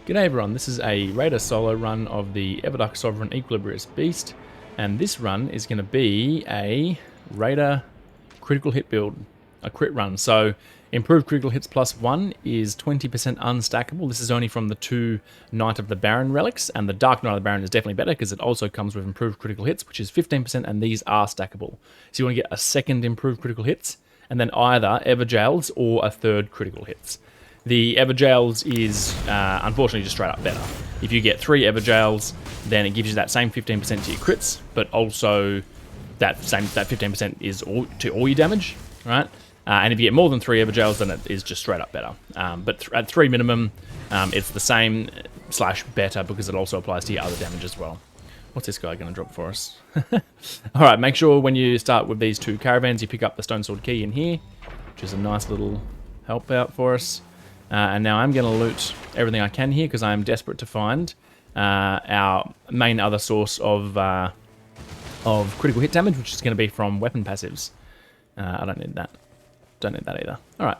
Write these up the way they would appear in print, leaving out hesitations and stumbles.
G'day everyone, this is a Raider solo run of the Everdark Sovereign Equilibrious Beast, and this run is going to be a Raider critical hit build, a crit run. So improved critical hits +1 is 20% unstackable. This is only from the 2 Knight of the Baron relics, and the Dark Knight of the Baron is definitely better because it also comes with improved critical hits, which is 15%, and these are stackable. So you want to get a second improved critical hits, and then either Everjails or a third critical hits. The Everjails is unfortunately just straight up better. If you get 3 Everjails, then it gives you that same 15% to your crits, but also that 15% is to all your damage, right? And if you get more than 3 Everjails, then it is just straight up better. But at 3 minimum, it's the same / better because it also applies to your other damage as well. What's this guy going to drop for us? Alright, make sure when you start with these 2 caravans, you pick up the Stone Sword Key in here, which is a nice little help out for us. And now I'm going to loot everything I can here because I am desperate to find our main other source of critical hit damage, which is going to be from weapon passives. I don't need that. Don't need that either. Alright,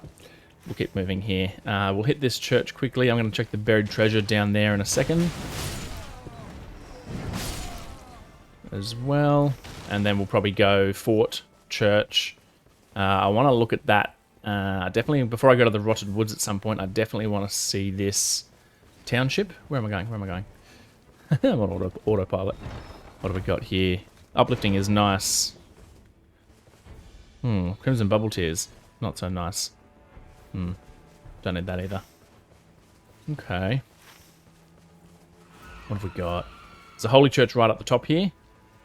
we'll keep moving here. We'll hit this church quickly. I'm going to check the buried treasure down there in a second as well. And then we'll probably go fort, church. I want to look at that. Definitely, before I go to the Rotted Woods at some point, I definitely want to see this township. Where am I going? Where am I going? I'm on autopilot. What have we got here? Uplifting is nice. Crimson Bubble Tears. Not so nice. Don't need that either. Okay. What have we got? There's a Holy Church right up the top here.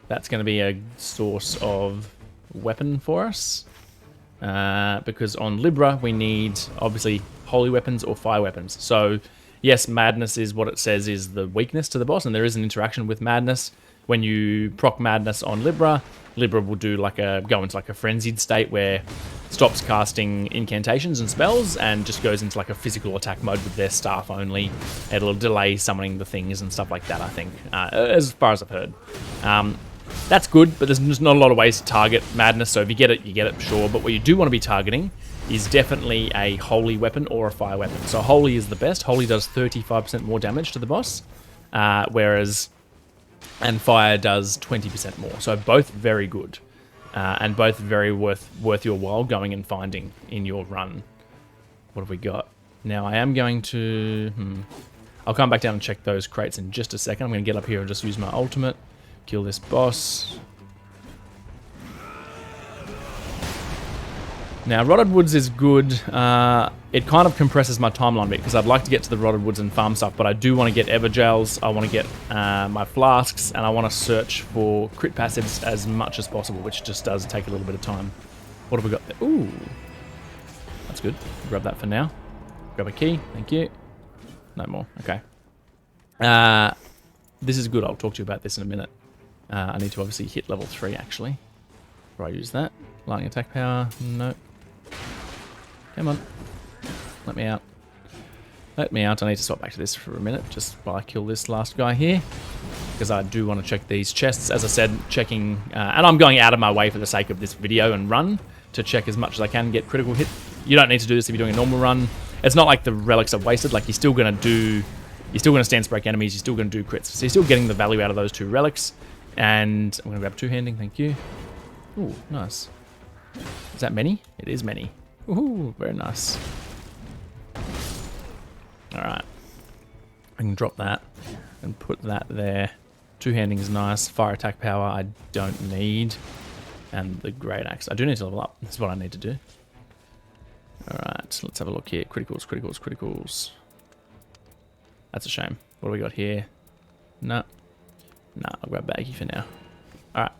That's going to be a source of weapon for us. Because on Libra we need obviously holy weapons or fire weapons. So yes, madness is what it says is the weakness to the boss, and there is an interaction with madness. When you proc madness on Libra, Libra will do go into a frenzied state where it stops casting incantations and spells and just goes into a physical attack mode with their staff only. It'll delay summoning the things and stuff like that, I think, as far as I've heard. That's good, but there's just not a lot of ways to target madness, so if you get it, you get it, sure. But what you do want to be targeting is definitely a holy weapon or a fire weapon. So holy is the best. Holy does 35% more damage to the boss, and fire does 20% more. So both very good, and both very worth your while going and finding in your run. What have we got? Now I am going to... I'll come back down and check those crates in just a second. I'm going to get up here and just use my ultimate. Kill this boss. Now, Rotted Woods is good. It kind of compresses my timeline a bit because I'd like to get to the Rotted Woods and farm stuff, but I do want to get Everjails, I want to get my flasks, and I want to search for crit passives as much as possible, which just does take a little bit of time. What have we got there? Ooh, that's good. Grab that for now. Grab a key, thank you. No more, okay. This is good, I'll talk to you about this in a minute. I need to obviously hit level 3 actually before I use that. Lightning attack power, nope. Come on, let me out. Let me out, I need to swap back to this for a minute just while I kill this last guy here. Because I do want to check these chests, as I said, checking, and I'm going out of my way for the sake of this video and run to check as much as I can, get critical hit. You don't need to do this if you're doing a normal run. It's not like the relics are wasted, like you're still going to stance break enemies, you're still going to do crits. So you're still getting the value out of those 2 relics. And I'm going to grab 2-handing, thank you. Ooh, nice. Is that many? It is many. Ooh, very nice. Alright. I can drop that and put that there. 2-handing is nice. Fire attack power I don't need. And the great axe. I do need to level up. That's what I need to do. Alright, let's have a look here. Criticals, criticals, criticals. That's a shame. What do we got here? No. No, I'll grab baggy for now. Alright.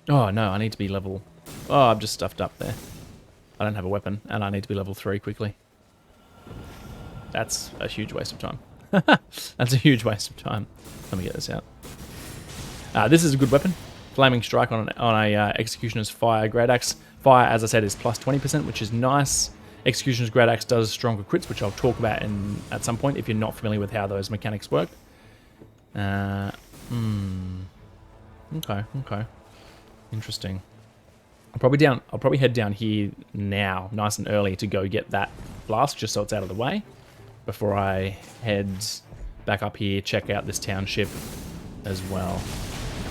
Oh, no, I need to be level... Oh, I'm just stuffed up there. I don't have a weapon, and I need to be level 3 quickly. That's a huge waste of time. That's a huge waste of time. Let me get this out. This is a good weapon. Flaming Strike on a Executioner's Fire Great Axe. Fire, as I said, is plus 20%, which is nice. Executioner's Great Axe does stronger crits, which I'll talk about at some point if you're not familiar with how those mechanics work. Okay. Interesting. I'll probably head down here now, nice and early, to go get that flask, just so it's out of the way, before I head back up here, check out this township as well.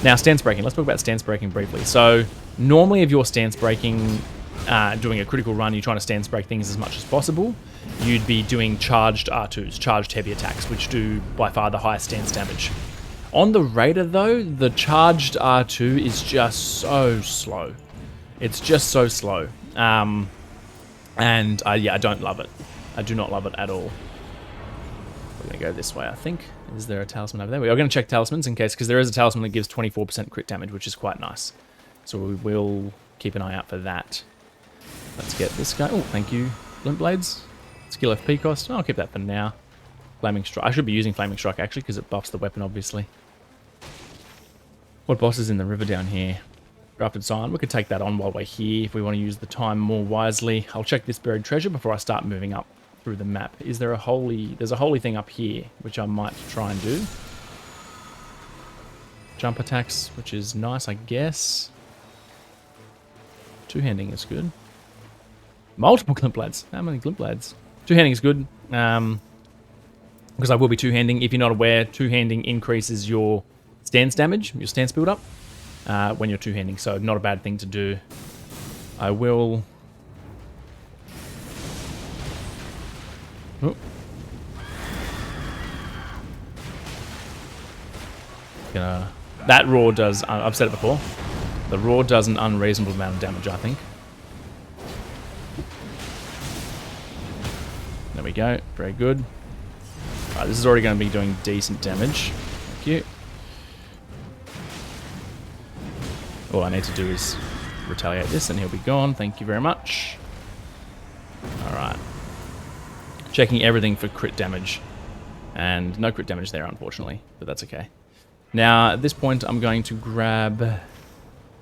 Now, stance breaking. Let's talk about stance breaking briefly. So, normally if you're stance breaking, doing a critical run, you're trying to stance break things as much as possible, you'd be doing charged R2s, charged heavy attacks, which do by far the highest stance damage. On the Raider, though, the charged R2 is just so slow. It's just so slow. Yeah, I don't love it. I do not love it at all. We're going to go this way, I think. Is there a talisman over there? We are going to check talismans in case, because there is a talisman that gives 24% crit damage, which is quite nice. So we will keep an eye out for that. Let's get this guy. Oh, thank you. Glint Blades. Skill FP cost. I'll keep that for now. Flaming Strike. I should be using Flaming Strike, actually, because it buffs the weapon, obviously. What boss is in the river down here? Grafted Scion. We could take that on while we're here if we want to use the time more wisely. I'll check this buried treasure before I start moving up through the map. Is there a holy... There's a holy thing up here, which I might try and do. Jump attacks, which is nice, I guess. Two-handing is good. Multiple Glint Blades. How many Glint Blades? Two-handing is good. Because I will be two-handing. If you're not aware, two-handing increases your stance damage, your stance build-up, when you're two-handing. So not a bad thing to do. I will... Oh. That roar does... I've said it before. The roar does an unreasonable amount of damage, I think. There we go. Very good. Alright, this is already going to be doing decent damage. Thank you. All I need to do is retaliate this and he'll be gone. Thank you very much. Alright. Checking everything for crit damage. And no crit damage there, unfortunately. But that's okay. Now, at this point, I'm going to grab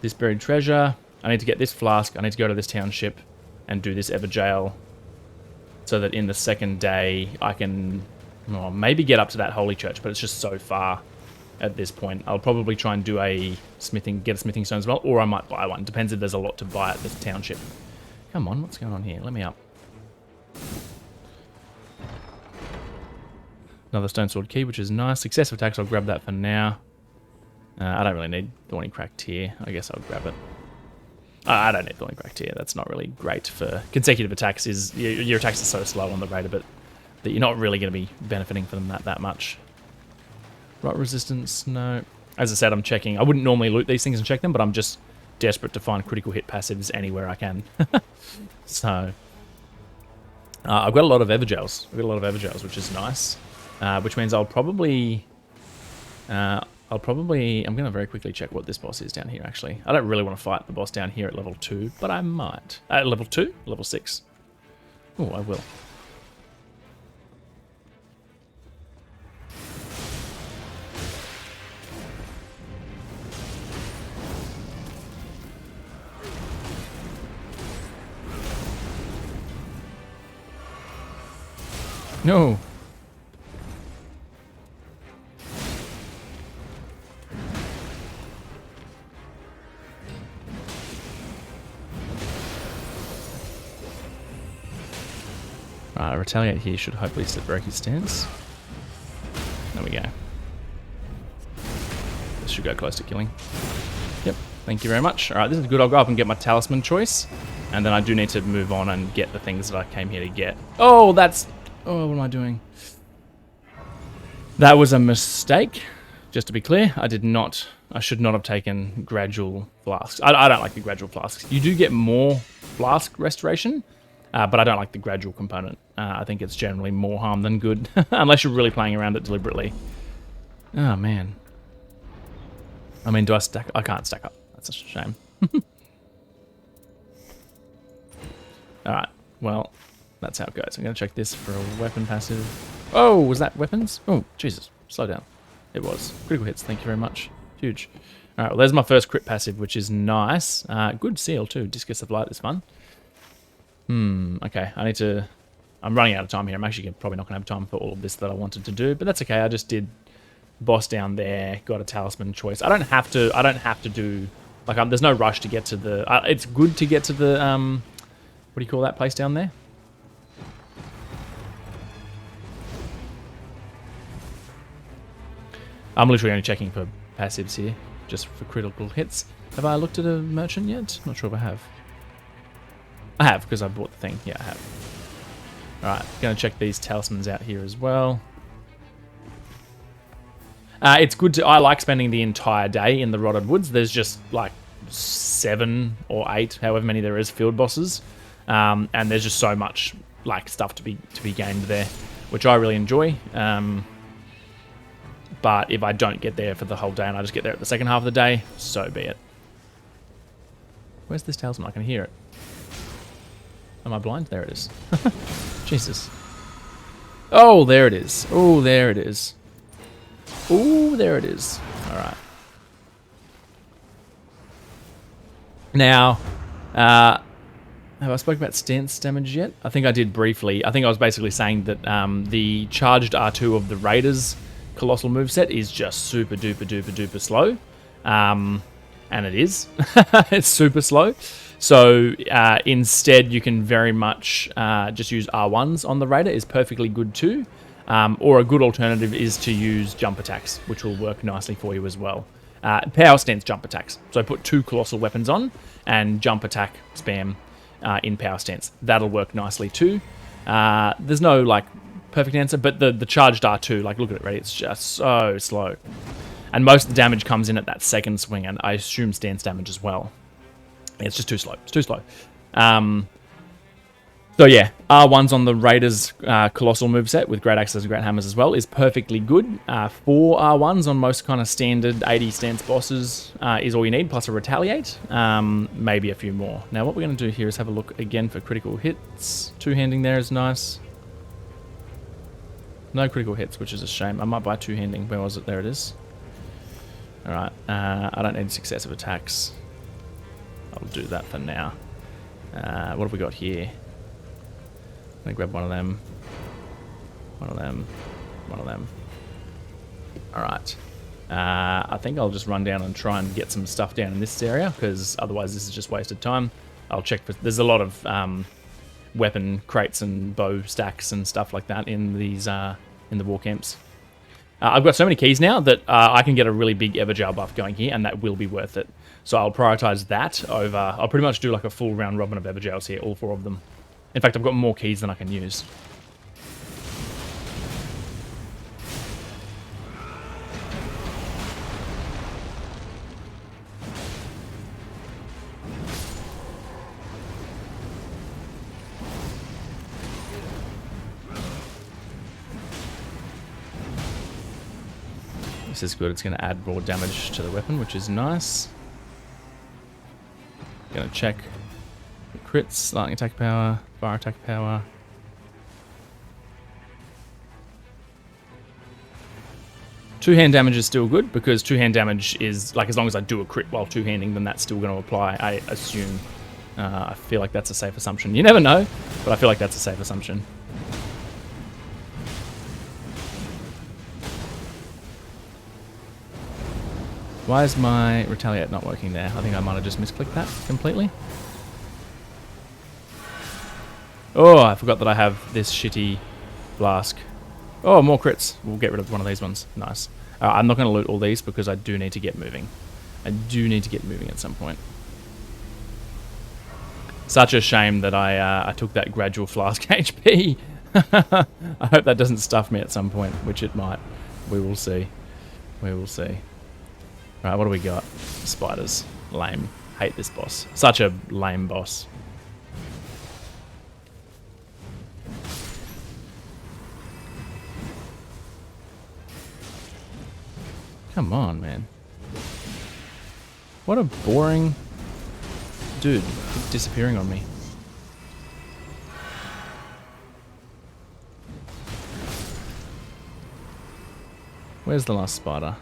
this buried treasure. I need to get this flask. I need to go to this township and do this Ever Jail, so that in the second day I can maybe get up to that holy church, but it's just so far at this point. I'll probably try and do get a smithing stone as well, or I might buy one. Depends if there's a lot to buy at this township. Come on, what's going on here? Let me up. Another stone sword key, which is nice. Successive attacks, I'll grab that for now. I don't really need Thorny Cracked here. I guess I'll grab it. I don't need Thorny Cracked here. That's not really great for consecutive attacks. Your attacks are so slow on the Raider, but that you're not really going to be benefiting from them that much. Rot resistance, no. As I said, I'm checking. I wouldn't normally loot these things and check them, but I'm just desperate to find critical hit passives anywhere I can. So, I've got a lot of Evergels, which is nice. Which means I'll probably... I'm going to very quickly check what this boss is down here, actually. I don't really want to fight the boss down here at level 2, but I might. At level 2? Level 6. Oh, I will. No! Right, retaliate here should hopefully break his stance. There we go. This should go close to killing. Yep, thank you very much. Alright, this is good. I'll go up and get my talisman choice. And then I do need to move on and get the things that I came here to get. Oh, that's... Oh, what am I doing? That was a mistake. Just to be clear, I should not have taken gradual flasks. I don't like the gradual flasks. You do get more flask restoration, but I don't like the gradual component. I think it's generally more harm than good, unless you're really playing around it deliberately. Oh, man. I mean, do I stack? I can't stack up. That's a shame. Alright, well, that's how it goes. I'm going to check this for a weapon passive. Oh, was that weapons? Oh, Jesus. Slow down. It was. Critical hits, thank you very much. Huge. Alright, well, there's my first crit passive, which is nice. Good seal, too. Discus of Light is fun. Okay, I'm running out of time here. I'm actually probably not going to have time for all of this that I wanted to do, but that's okay. I just did boss down there, got a talisman choice. I don't have to do Like, there's no rush to get to the... it's good to get to the... what do you call that place down there? I'm literally only checking for passives here, just for critical hits. Have I looked at a merchant yet? Not sure if I have. I have, because I bought the thing. Yeah, I have. Alright, going to check these talismans out here as well. It's good to... I like spending the entire day in the Rotted Woods. There's just, like, 7 or 8, however many there is, field bosses. And there's just so much, like, stuff to be gained there, which I really enjoy. But if I don't get there for the whole day and I just get there at the second half of the day, so be it. Where's this talisman? I can hear it. Am I blind? There it is. Jesus. Oh, there it is. Oh, there it is. Oh, there it is. Alright. Now, have I spoken about stance damage yet? I think I did briefly. I think I was basically saying that the charged R2 of the Raiders Colossal moveset is just super duper duper duper slow. And it is. It's super slow. So instead you can very much just use R1s on the Raider is perfectly good too. Or a good alternative is to use jump attacks, which will work nicely for you as well. Power stance jump attacks. So put 2 colossal weapons on and jump attack spam in power stance. That'll work nicely too. There's no like perfect answer, but the charged R2, like look at it, right? It's just so slow. And most of the damage comes in at that second swing, and I assume stance damage as well. It's just too slow. It's too slow. So yeah, R1s on the Raiders Colossal moveset with Great Axes and Great Hammers as well is perfectly good. 4 R1s on most kind of standard 80 stance bosses is all you need, plus a Retaliate. Maybe a few more. Now what we're going to do here is have a look again for critical hits. Two-handing there is nice. No critical hits, which is a shame. I might buy two-handing. Where was it? There it is. Alright, I don't need successive attacks. I'll do that for now. What have we got here? I'm going to grab one of them. One of them. One of them. Alright. I think I'll just run down and try and get some stuff down in this area, because otherwise this is just wasted time. I'll check for... There's a lot of weapon crates and bow stacks and stuff like that in these in the war camps. I've got so many keys now that I can get a really big Everjail buff going here, and that will be worth it. So I'll prioritize that over... I'll pretty much do like a full round robin of Everjails here, all 4 of them. In fact, I've got more keys than I can use. This is good. It's going to add raw damage to the weapon, which is nice. Going to check the crits, lightning attack power, fire attack power. Two-hand damage is still good, because two-hand damage is, like, as long as I do a crit while two-handing, then that's still going to apply, I assume. I feel like that's a safe assumption. You never know, but I feel like that's a safe assumption. Why is my Retaliate not working there? I think I might have just misclicked that completely. Oh, I forgot that I have this shitty flask. Oh, more crits. We'll get rid of one of these ones. Nice. I'm not going to loot all these because I do need to get moving. I do need to get moving at some point. Such a shame that I took that gradual flask HP. I hope that doesn't stuff me at some point, which it might. We will see. We will see. Right, what do we got? Spiders. Lame. Hate this boss. Such a lame boss. Come on, man. What a boring... Dude, keep disappearing on me. Where's the last spider?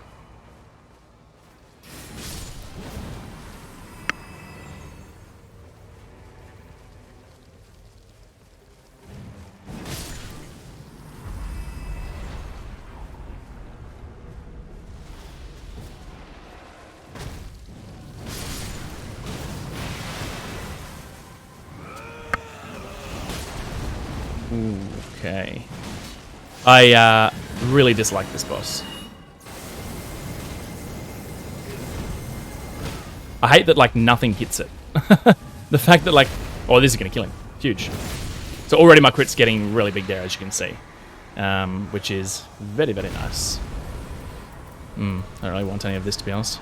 Okay. I really dislike this boss. I hate that, like, nothing hits it. The fact that, like... Oh, this is going to kill him. Huge. So already my crit's getting really big there, as you can see. Which is very, very nice. I don't really want any of this, to be honest.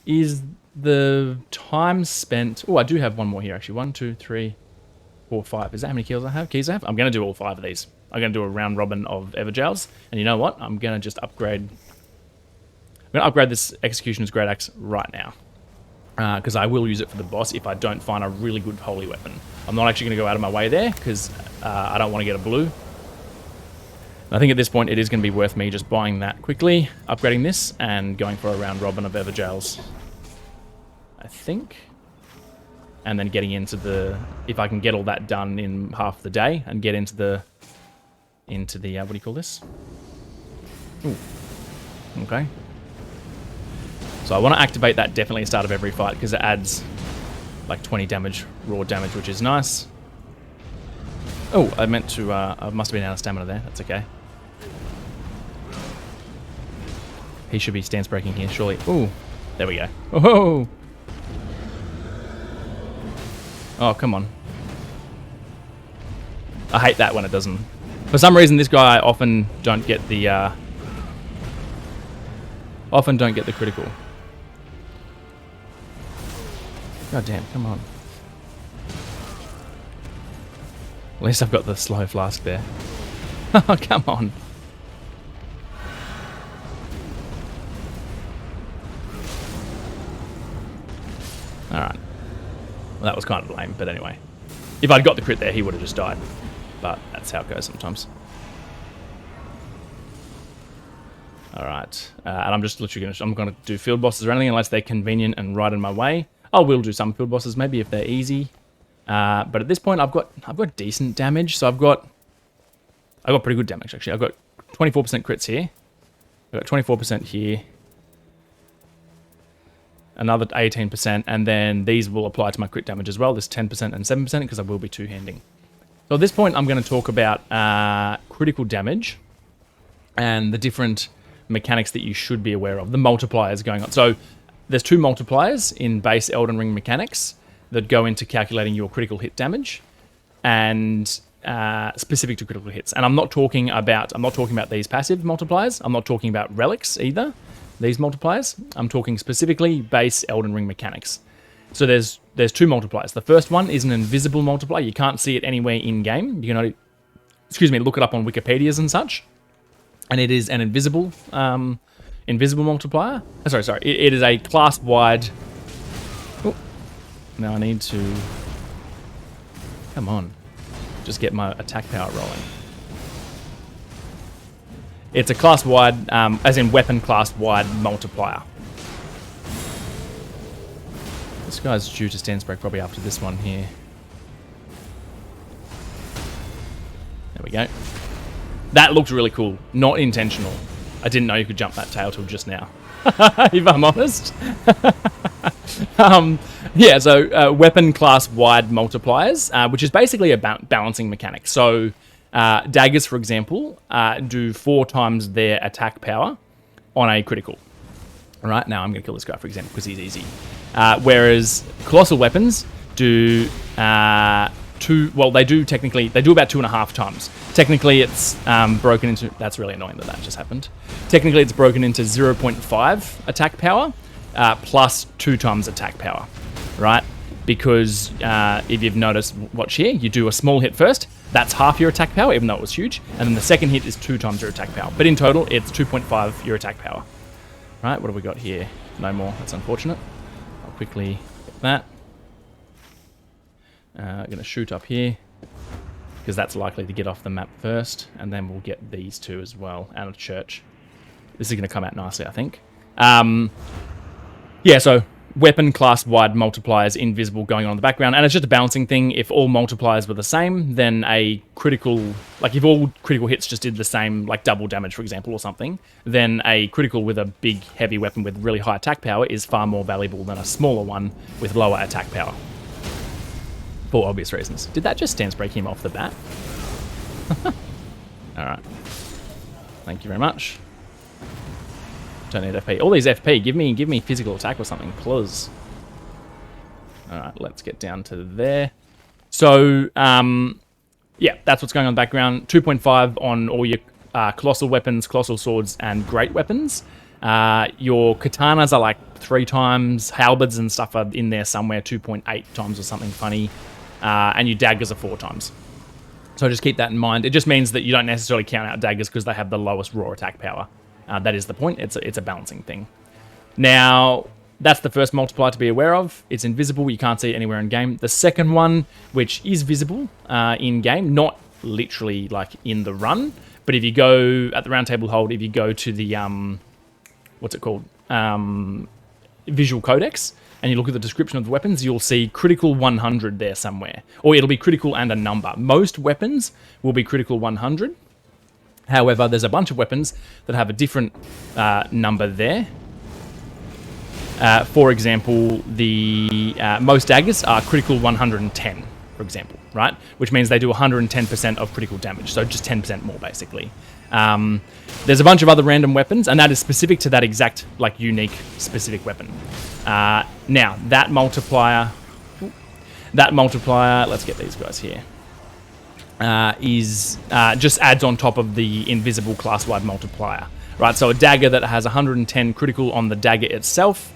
Is the time spent... Oh, I do have one more here, actually. 1, 2, 3, 4, 5. Is that how many keys I have? I'm going to do all 5 of these. I'm going to do a round robin of Everjails. And you know what? I'm going to just upgrade... I'm going to upgrade this Executioner's Great Axe right now. Because I will use it for the boss if I don't find a really good holy weapon. I'm not actually going to go out of my way there, because I don't want to get a blue. And I think at this point it is going to be worth me just buying that quickly, upgrading this, and going for a round robin of Everjails. I think. And then getting into the... If I can get all that done in half the day, and get into the... what do you call this? Ooh. Okay. So I want to activate that definitely at the start of every fight, because it adds like 20 damage, raw damage, which is nice. Oh, I meant to, I must have been out of stamina there. That's okay. He should be stance breaking here, surely. Ooh, there we go. Oh, oh, come on. I hate that when it doesn't. For some reason, this guy often don't get the, critical. God damn, come on. At least I've got the slow flask there. Oh, come on. Alright. Well, that was kind of lame, but anyway. If I'd got the crit there, he would have just died. But that's how it goes sometimes. Alright. And I'm just literally going to do field bosses or anything unless they're convenient and right in my way. I will do some field bosses, maybe if they're easy. But at this point, I've got decent damage, so I've got pretty good damage actually. I've got 24% crits here. I've got 24% here. Another 18%, and then these will apply to my crit damage as well. This 10% and 7% because I will be two-handing. So at this point, I'm going to talk about critical damage and the different mechanics that you should be aware of. The multipliers going on. So there's 2 multipliers in base Elden Ring mechanics that go into calculating your critical hit damage, and specific to critical hits. And I'm not talking about these passive multipliers. I'm not talking about relics either. These multipliers. I'm talking specifically base Elden Ring mechanics. So there's 2 multipliers. The first one is an invisible multiplier. You can't see it anywhere in game. You can only, look it up on Wikipedias and such. And it is an invisible multiplier. Sorry. It is a class-wide... Oh, now I need to... Come on. Just get my attack power rolling. It's a class-wide, as in weapon class-wide multiplier. This guy's due to stance break probably after this one here. There we go. That looked really cool. Not intentional. I didn't know you could jump that tail till just now. If I'm honest. Yeah, so weapon class wide multipliers, which is basically a balancing mechanic. So daggers, for example, do 4 times their attack power on a critical. All right, now I'm going to kill this guy, for example, because he's easy. Whereas colossal weapons do they do about 2.5 times. Technically, it's broken into... That's really annoying that just happened. Technically, it's broken into 0.5 attack power plus 2 times attack power, right? Because if you've noticed, watch here, you do a small hit first. That's half your attack power, even though it was huge. And then the second hit is 2 times your attack power. But in total, it's 2.5 your attack power. Right, what have we got here? No more. That's unfortunate. I'll quickly get that. I'm going to shoot up here, because that's likely to get off the map first, and then we'll get these 2 as well out of church. This is going to come out nicely, I think. Yeah, so weapon class-wide multipliers invisible going on in the background, and it's just a balancing thing. If all multipliers were the same, then a critical, like if all critical hits just did the same, like double damage, for example, or something, then a critical with a big, heavy weapon with really high attack power is far more valuable than a smaller one with lower attack power. For obvious reasons. Did that just stance break him off the bat? Alright. Thank you very much. Don't need FP. All these FP, give me physical attack or something, please. Alright, let's get down to there. So, yeah, that's what's going on in the background. 2.5 on all your colossal weapons, colossal swords, and great weapons. Your katanas are like 3 times, halberds and stuff are in there somewhere, 2.8 times or something funny. And your daggers are 4 times. So just keep that in mind. It just means that you don't necessarily count out daggers because they have the lowest raw attack power. That is the point. It's a balancing thing. Now, that's the first multiplier to be aware of. It's invisible. You can't see it anywhere in game. The second one, which is visible in game, not literally like in the run, but if you go at the round table hold, if you go to the what's it called, visual codex, and you look at the description of the weapons, you'll see critical 100 there somewhere. Or it'll be critical and a number. Most weapons will be critical 100. However, there's a bunch of weapons that have a different number there. For example, the most daggers are critical 110, for example, right? Which means they do 110% of critical damage, so just 10% more, basically. There's a bunch of other random weapons, and that is specific to that exact, like, unique, specific weapon. Now, that multiplier, let's get these guys here, is just adds on top of the invisible class-wide multiplier, right? So a dagger that has 110 critical on the dagger itself,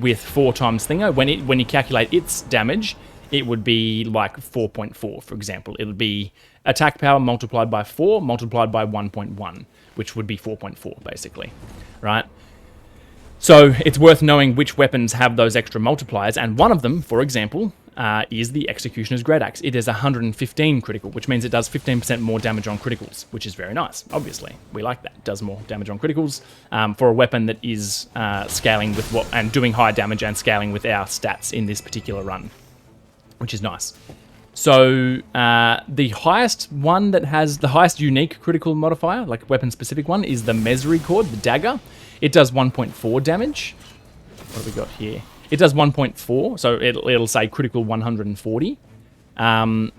with 4 times thinger, when you calculate its damage, it would be like 4.4, for example. It would be attack power multiplied by 4 multiplied by 1.1, which would be 4.4, basically, right? So it's worth knowing which weapons have those extra multipliers, and one of them, for example, is the Executioner's Great Axe. It is 115 critical, which means it does 15% more damage on criticals, which is very nice, obviously. We like that. It does more damage on criticals for a weapon that is scaling with and doing high damage and scaling with our stats in this particular run, which is nice. So the highest one that has the highest unique critical modifier, like weapon-specific one, is the Mesri-Cord, the dagger. It does 1.4 damage. What have we got here? It does 1.4, so it'll say critical 140. So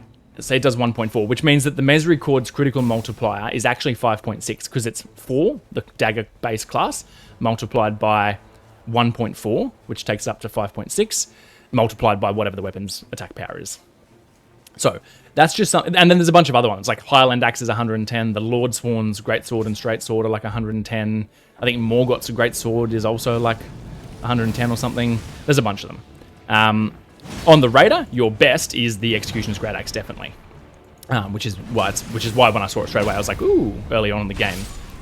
it does 1.4, which means that the Mesri-Cord's critical multiplier is actually 5.6, because it's 4, the dagger base class, multiplied by 1.4, which takes it up to 5.6, multiplied by whatever the weapon's attack power is. So that's just something, and then there's a bunch of other ones, like Highland Axe is 110, the Lord Sworn's Great Sword and Straight Sword are like 110, I think Morgoth's Great Sword is also like 110 or something. There's a bunch of them. On the Raider, your best is the Executioner's Great Axe, definitely, which is why when I saw it straight away, I was like, ooh, early on in the game.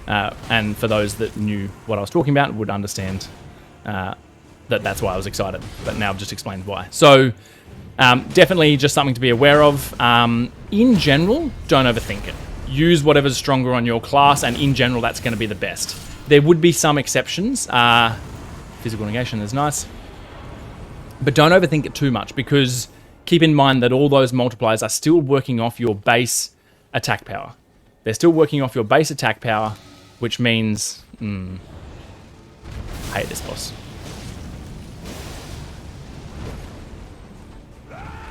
And for those that knew what I was talking about, would understand that's why I was excited. But now I've just explained why. So definitely just something to be aware of. In general, don't overthink it. Use whatever's stronger on your class, and in general, that's going to be the best. There would be some exceptions. Physical negation is nice. But don't overthink it too much, because keep in mind that all those multipliers are still working off your base attack power. They're still working off your base attack power, which means... I hate this boss.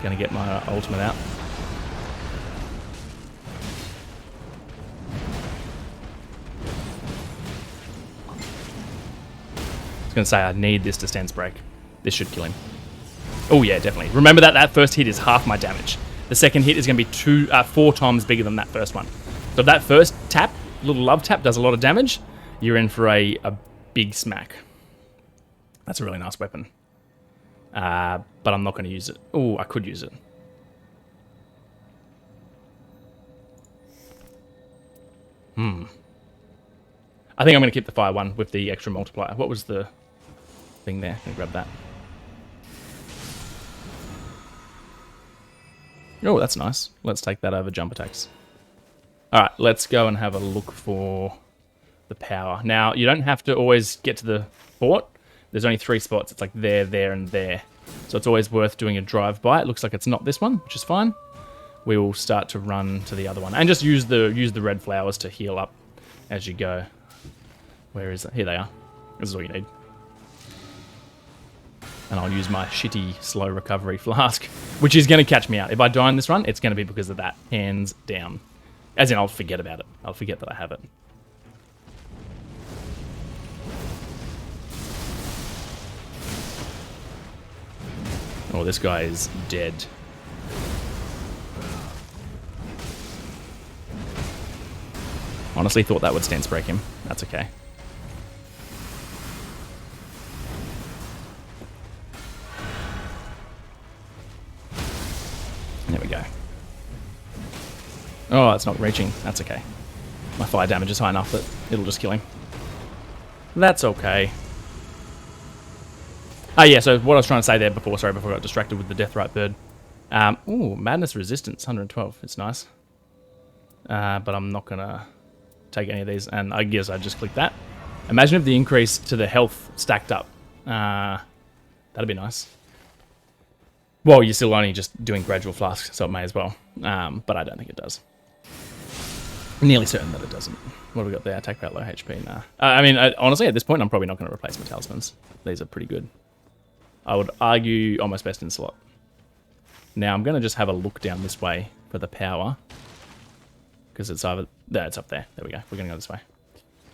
Gonna get my ultimate out. I was gonna say I need this to stance break. This should kill him. Oh yeah, definitely. Remember that first hit is half my damage. The second hit is gonna be 4 times bigger than that first one. So if that first tap, little love tap, does a lot of damage, you're in for a big smack. That's a really nice weapon. But I'm not going to use it. Oh, I could use it. I think I'm going to keep the fire one with the extra multiplier. What was the thing there? Can I grab that? Oh, that's nice. Let's take that over jump attacks. Alright, let's go and have a look for the power. Now, you don't have to always get to the fort, There's only 3 spots. It's like there, there, and there. So it's always worth doing a drive-by. It looks like it's not this one, which is fine. We will start to run to the other one. And just use the red flowers to heal up as you go. Where is it? Here they are. This is all you need. And I'll use my shitty slow recovery flask, which is going to catch me out. If I die in this run, it's going to be because of that. Hands down. As in, I'll forget about it. I'll forget that I have it. Oh, this guy is dead. Honestly thought that would stance break him. That's okay. There we go. Oh, it's not reaching. That's okay. My fire damage is high enough that it'll just kill him. That's okay. Oh yeah, so what I was trying to say there before, sorry, before I got distracted with the Deathrite bird. Ooh, Madness Resistance, 112. It's nice. But I'm not going to take any of these, and I guess I just click that. Imagine if the increase to the health stacked up. That'd be nice. Well, you're still only just doing gradual flasks, so it may as well. But I don't think it does. Nearly certain that it doesn't. What have we got there? Attack power, low HP, nah. I mean, honestly, at this point, I'm probably not going to replace my talismans. These are pretty good. I would argue almost best in slot. Now, I'm going to just have a look down this way for the power. Because it's either... There, it's up there. There we go. We're going to go this way.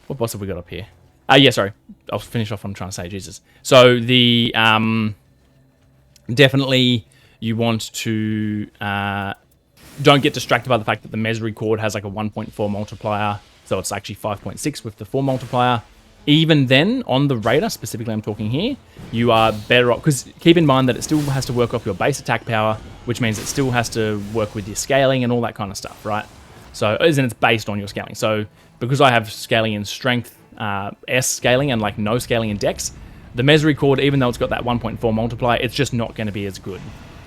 What boss have we got up here? Yeah, sorry. I'll finish off what I'm trying to say. Jesus. So, the... definitely, you want to... don't get distracted by the fact that the Mesri Cord has like a 1.4 multiplier. So, it's actually 5.6 with the 4 multiplier. Even then, on the Raider, specifically I'm talking here, you are better off... Because keep in mind that it still has to work off your base attack power, which means it still has to work with your scaling and all that kind of stuff, right? So, as in it's based on your scaling. So, because I have scaling in strength, S scaling, and like no scaling in dex, the Mesri Cord, even though it's got that 1.4 multiplier, it's just not going to be as good.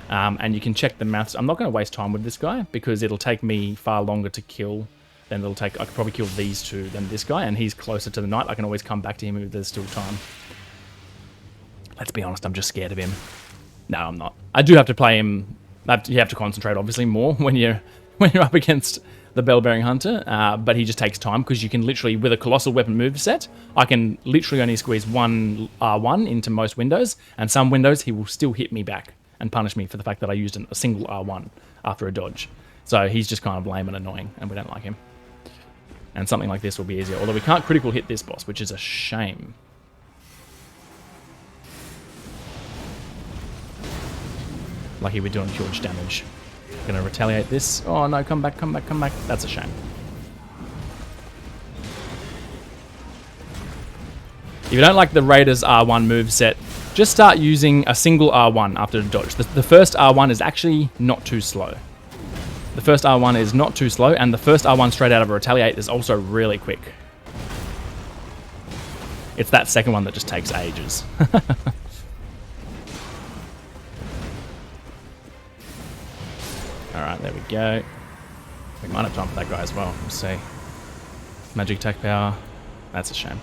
And you can check the maths. I'm not going to waste time with this guy, because it'll take me far longer to kill than it'll take... I could probably kill these two than this guy, and he's closer to the knight. I can always come back to him if there's still time. Let's be honest, I'm just scared of him. No, I'm not. I do have to play him... You have to concentrate, obviously, more when you're up against the Bell-Bearing Hunter, but he just takes time, because you can literally, with a Colossal Weapon moveset, I can literally only squeeze one R1 into most windows, and some windows he will still hit me back and punish me for the fact that I used a single R1 after a dodge. So he's just kind of lame and annoying, and we don't like him. And something like this will be easier, although we can't critical hit this boss, which is a shame. Lucky we're doing huge damage. Gonna retaliate this. Oh no, come back, come back, come back. That's a shame. If you don't like the Raiders R1 moveset, just start using a single R1 after the dodge. The first R1 is actually not too slow. The first R1 is not too slow, and the first R1 straight out of a retaliate is also really quick. It's that second one that just takes ages. Alright, there we go. We might have time for that guy as well. Let's see. Magic attack power. That's a shame.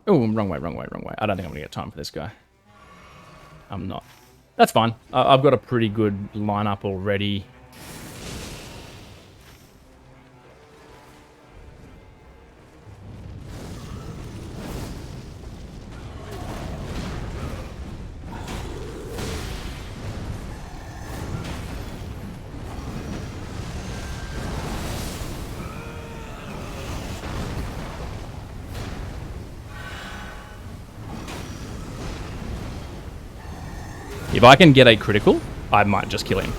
Oh, wrong way, wrong way, wrong way. I don't think I'm going to get time for this guy. I'm not. That's fine. I've got a pretty good lineup already. If I can get a critical, I might just kill him.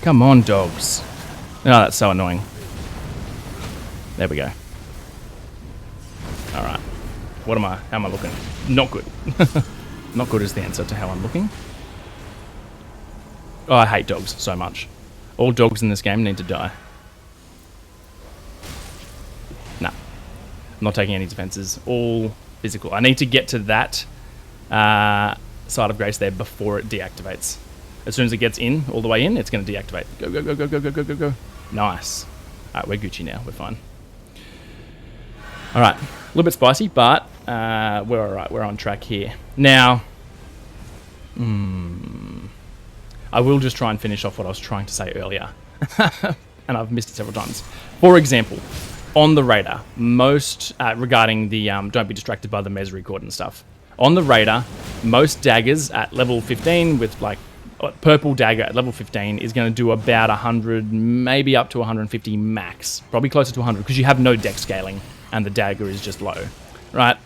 Come on, dogs. Oh, that's so annoying. There we go. Alright. What am I? How am I looking? Not good. Not good is the answer to how I'm looking. Oh, I hate dogs so much. All dogs in this game need to die. Nah. I'm not taking any defenses. All physical. I need to get to that side of grace there before it deactivates. As soon as it gets in, all the way in, it's going to deactivate. Go, go, go, go, go, go, go, go, go. Nice. All right, we're Gucci now. We're fine. All right, a little bit spicy, but we're all right. We're on track here. Now, I will just try and finish off what I was trying to say earlier. And I've missed it several times. For example, on the Raider, most, regarding the don't be distracted by the Mesri cord and stuff. On the Raider, most daggers at level 15 with like purple dagger at level 15 is going to do about 100, maybe up to 150 max. Probably closer to 100 because you have no dex scaling and the dagger is just low, right?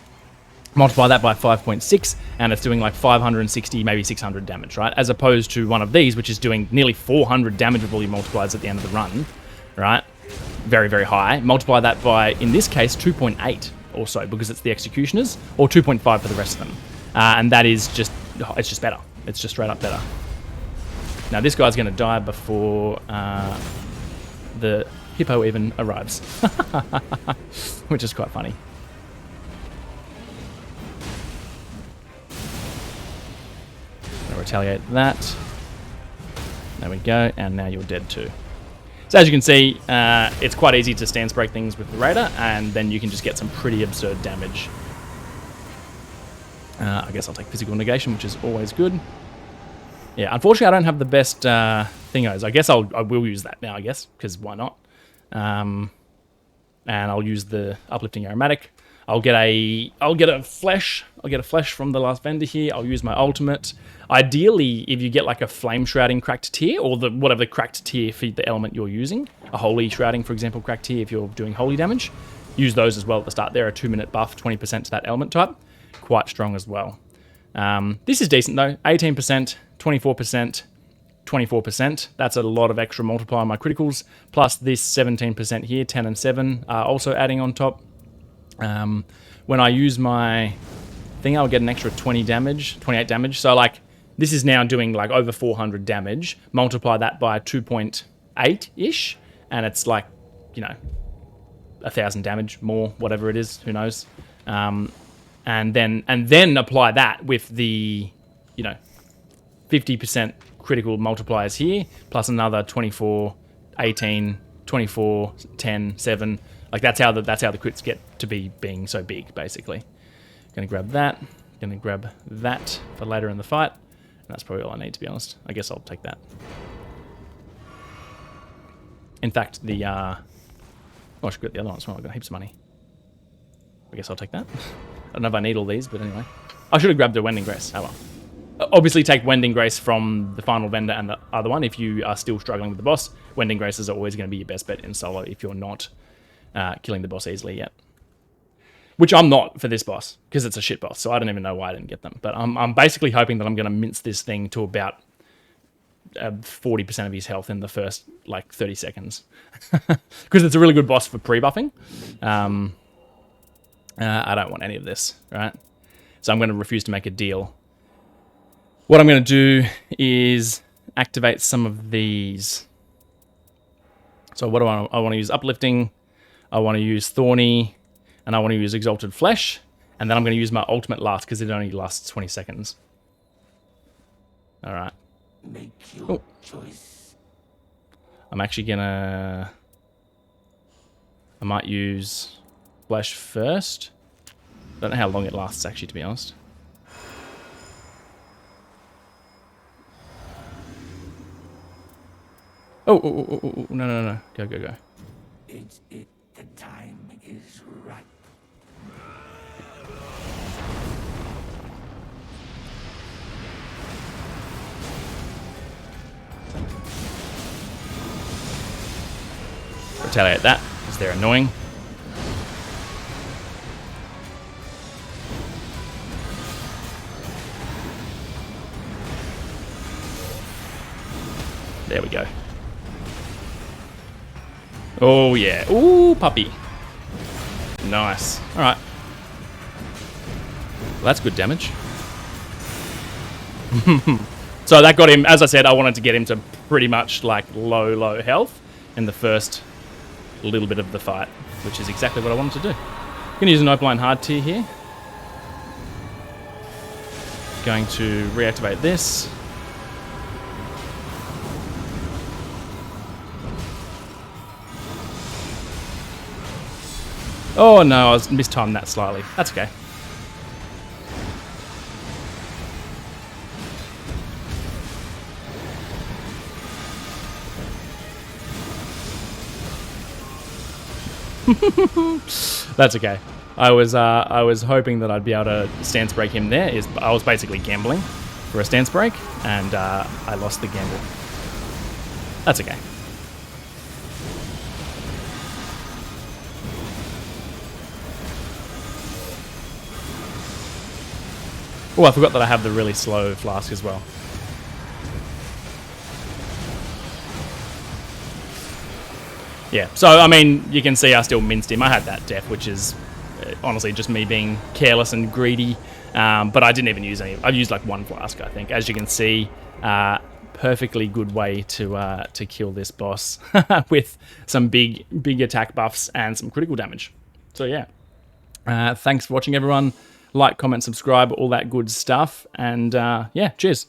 Multiply that by 5.6 and it's doing like 560, maybe 600 damage, right? As opposed to one of these, which is doing nearly 400 damage with all your multipliers at the end of the run, right? Very, very high. Multiply that by, in this case, 2.8 or so because it's the Executioners, or 2.5 for the rest of them. And that is just, it's just better. It's just straight up better. Now this guy's going to die before the hippo even arrives, which is quite funny. Retaliate that. There we go, and now you're dead too. So as you can see, it's quite easy to stance break things with the Raider, and then you can just get some pretty absurd damage. I guess I'll take physical negation, which is always good. Yeah, unfortunately I don't have the best thingos. I guess I will use that now, I guess, because why not? And I'll use the uplifting aromatic. I'll get a flesh. I'll get a flesh from the last vendor here. I'll use my ultimate. Ideally, if you get like a flame shrouding cracked tier, or the whatever cracked tier for the element you're using, a holy shrouding, for example, cracked tier if you're doing holy damage, use those as well at the start. They're a 2-minute buff, 20% to that element type. Quite strong as well. This is decent though. 18%, 24%, 24%. That's a lot of extra multiplier on my criticals. Plus this 17% here, 10 and 7 are also adding on top. When I use my thing, I'll get an extra 20 damage, 28 damage. So like this is now doing like over 400 damage. Multiply that by 2.8-ish, and it's like, you know, 1,000 damage more, whatever it is, who knows. And then apply that with the, you know, 50% critical multipliers here, plus another 24, 18, 24, 10, 7. Like that's how the crits get to be being so big, basically. Gonna grab that. Gonna grab that for later in the fight. And that's probably all I need, to be honest. I guess I'll take that. In fact, the oh, I should get the other one as well. I've got heaps of money. I guess I'll take that. I don't know if I need all these, but anyway. I should have grabbed the Wending Grace. Oh well. Obviously take Wending Grace from the final vendor and the other one if you are still struggling with the boss. Wending Graces are always going to be your best bet in solo if you're not killing the boss easily yet. Which I'm not for this boss, because it's a shit boss, so I don't even know why I didn't get them. But I'm basically hoping that I'm going to mince this thing to about 40% of his health in the first, like, 30 seconds. Because it's a really good boss for pre-buffing. I don't want any of this, right? So I'm going to refuse to make a deal. What I'm going to do is activate some of these. So what do I want to use? Uplifting. I want to use Thorny. And I want to use Exalted Flesh. And then I'm going to use my ultimate last because it only lasts 20 seconds. Alright. Make your choice. I'm actually going to... I might use Flesh first. Don't know how long it lasts, actually, to be honest. Oh, no. Go. It's it. The time is right. Retaliate that, because they're annoying. There we go. Oh yeah. Ooh, puppy. Nice. Alright. Well, that's good damage. So that got him, as I said, I wanted to get him to pretty much like low health in the first little bit of the fight, which is exactly what I wanted to do. I'm going to use an Opaline Hard tier here. going to reactivate this. Oh no, I was mistimed that slightly. That's okay. That's okay. I was hoping that I'd be able to stance break him there. I was basically gambling for a stance break, and I lost the gamble. That's okay. Oh, I forgot that I have the really slow flask as well. Yeah, so, I mean, you can see I still minced him. I had that death, which is honestly just me being careless and greedy. But I didn't even use any. I've used like one flask, I think. As you can see, perfectly good way to kill this boss with some big attack buffs and some critical damage. So, yeah. Thanks for watching, everyone. Like, comment, subscribe, all that good stuff. And, yeah, cheers.